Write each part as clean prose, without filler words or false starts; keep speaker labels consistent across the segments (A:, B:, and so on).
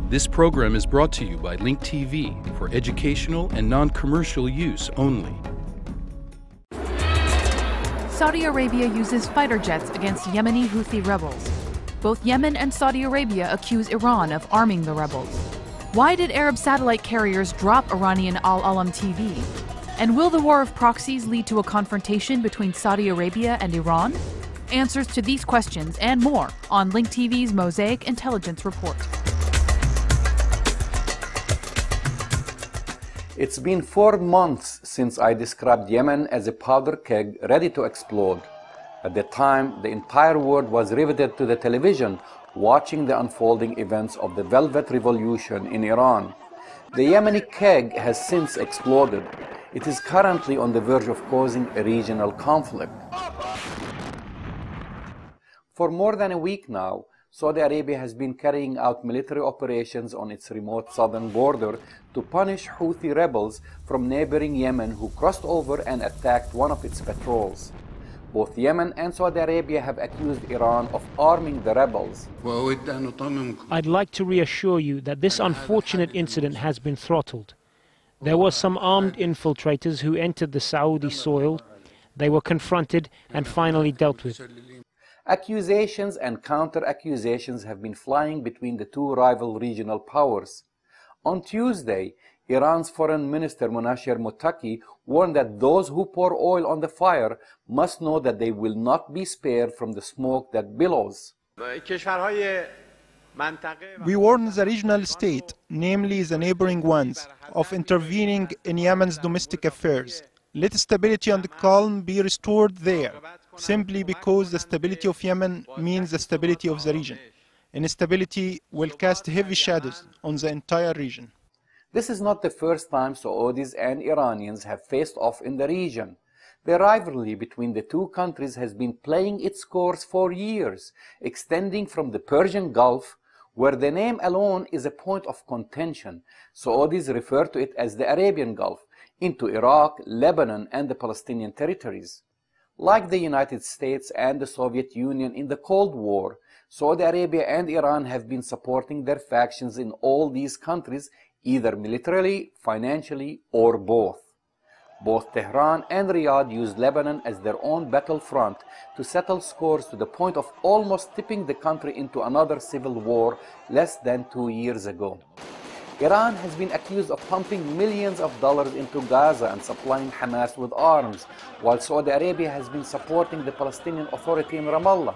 A: This program is brought to you by Link TV for educational and non-commercial use only.
B: Saudi Arabia uses fighter jets against Yemeni Houthi rebels. Both Yemen and Saudi Arabia accuse Iran of arming the rebels. Why did Arab satellite carriers drop Iranian Al Alam TV? And will the war of proxies lead to a confrontation between Saudi Arabia and Iran? Answers to these questions and more on Link TV's Mosaic Intelligence Report.
C: It's been 4 months since I described Yemen as a powder keg ready to explode. At the time, the entire world was riveted to the television, watching the unfolding events of the Velvet Revolution in Iran. The Yemeni keg has since exploded. It is currently on the verge of causing a regional conflict. For more than a week now, Saudi Arabia has been carrying out military operations on its remote southern border to punish Houthi rebels from neighboring Yemen who crossed over and attacked one of its patrols. Both Yemen and Saudi Arabia have accused Iran of arming the rebels.
D: I'd like to reassure you that this unfortunate incident has been throttled. There were some armed infiltrators who entered the Saudi soil. They were confronted and finally dealt with.
C: Accusations and counter-accusations have been flying between the two rival regional powers. On Tuesday, Iran's Foreign Minister Monasher Mottaki warned that those who pour oil on the fire must know that they will not be spared from the smoke that billows.
E: We warn the regional state, namely the neighboring ones, of intervening in Yemen's domestic affairs. Let stability and calm be restored there, simply because the stability of Yemen means the stability of the region. Instability will cast heavy shadows on the entire region.
C: This is not the first time Saudis and Iranians have faced off in the region. The rivalry between the two countries has been playing its course for years, extending from the Persian Gulf, where the name alone is a point of contention. Saudis refer to it as the Arabian Gulf, into Iraq, Lebanon, and the Palestinian territories. Like the United States and the Soviet Union in the Cold War, Saudi Arabia and Iran have been supporting their factions in all these countries, either militarily, financially, or both. Both Tehran and Riyadh used Lebanon as their own battlefront to settle scores to the point of almost tipping the country into another civil war less than 2 years ago. Iran has been accused of pumping millions of dollars into Gaza and supplying Hamas with arms, while Saudi Arabia has been supporting the Palestinian Authority in Ramallah.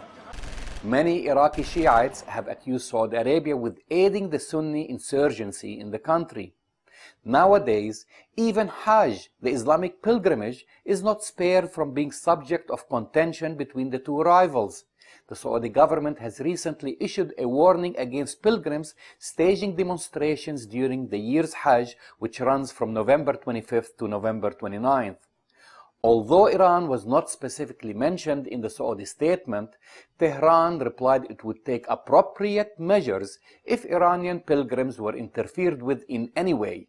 C: Many Iraqi Shiites have accused Saudi Arabia with aiding the Sunni insurgency in the country. Nowadays, even Hajj, the Islamic pilgrimage, is not spared from being subject of contention between the two rivals. The Saudi government has recently issued a warning against pilgrims staging demonstrations during the year's Hajj, which runs from November 25th to November 29th. Although Iran was not specifically mentioned in the Saudi statement, Tehran replied it would take appropriate measures if Iranian pilgrims were interfered with in any way.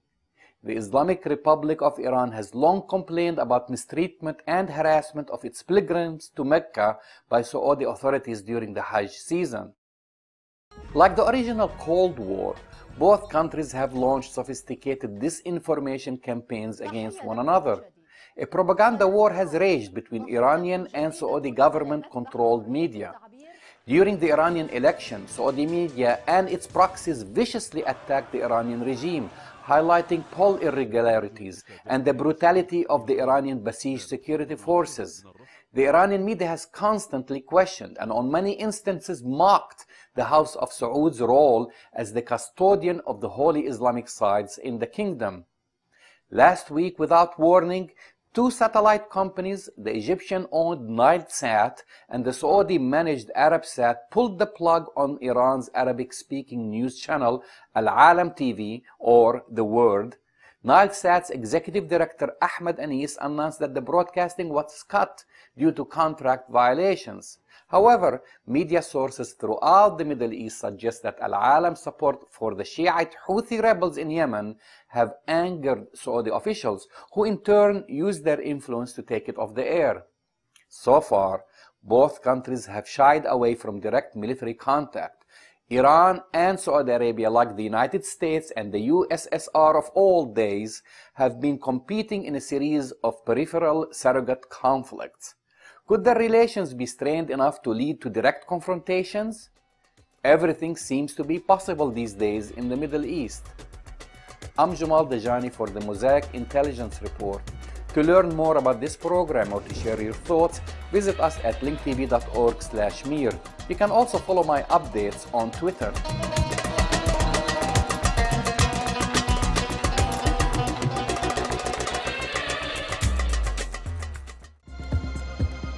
C: The Islamic Republic of Iran has long complained about mistreatment and harassment of its pilgrims to Mecca by Saudi authorities during the Hajj season. Like the original Cold War, both countries have launched sophisticated disinformation campaigns against one another. A propaganda war has raged between Iranian and Saudi government-controlled media. During the Iranian election, Saudi media and its proxies viciously attacked the Iranian regime, highlighting poll irregularities and the brutality of the Iranian Basij security forces. The Iranian media has constantly questioned and on many instances mocked the House of Saud's role as the custodian of the holy Islamic sites in the kingdom. Last week, without warning, two satellite companies, the Egyptian-owned Nilesat and the Saudi-managed Arabsat, pulled the plug on Iran's Arabic-speaking news channel Al Alam TV, or The Word. Nilesat's executive director Ahmed Anis announced that the broadcasting was cut due to contract violations. However, media sources throughout the Middle East suggest that Al Alam's support for the Shiite Houthi rebels in Yemen have angered Saudi officials, who in turn used their influence to take it off the air. So far, both countries have shied away from direct military contact. Iran and Saudi Arabia, like the United States and the USSR of old days, have been competing in a series of peripheral surrogate conflicts. Could their relations be strained enough to lead to direct confrontations? Everything seems to be possible these days in the Middle East. I'm Jamal Dajani for the Mosaic Intelligence Report. To learn more about this program or to share your thoughts, visit us at linktv.org/mir. You can also follow my updates on Twitter.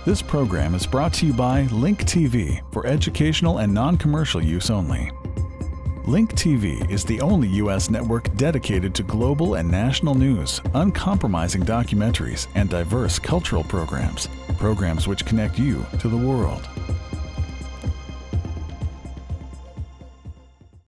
F: This program is brought to you by Link TV for educational and non-commercial use only. Link TV is the only U.S. network dedicated to global and national news, uncompromising documentaries, and diverse cultural programs. Programs which connect you to the world.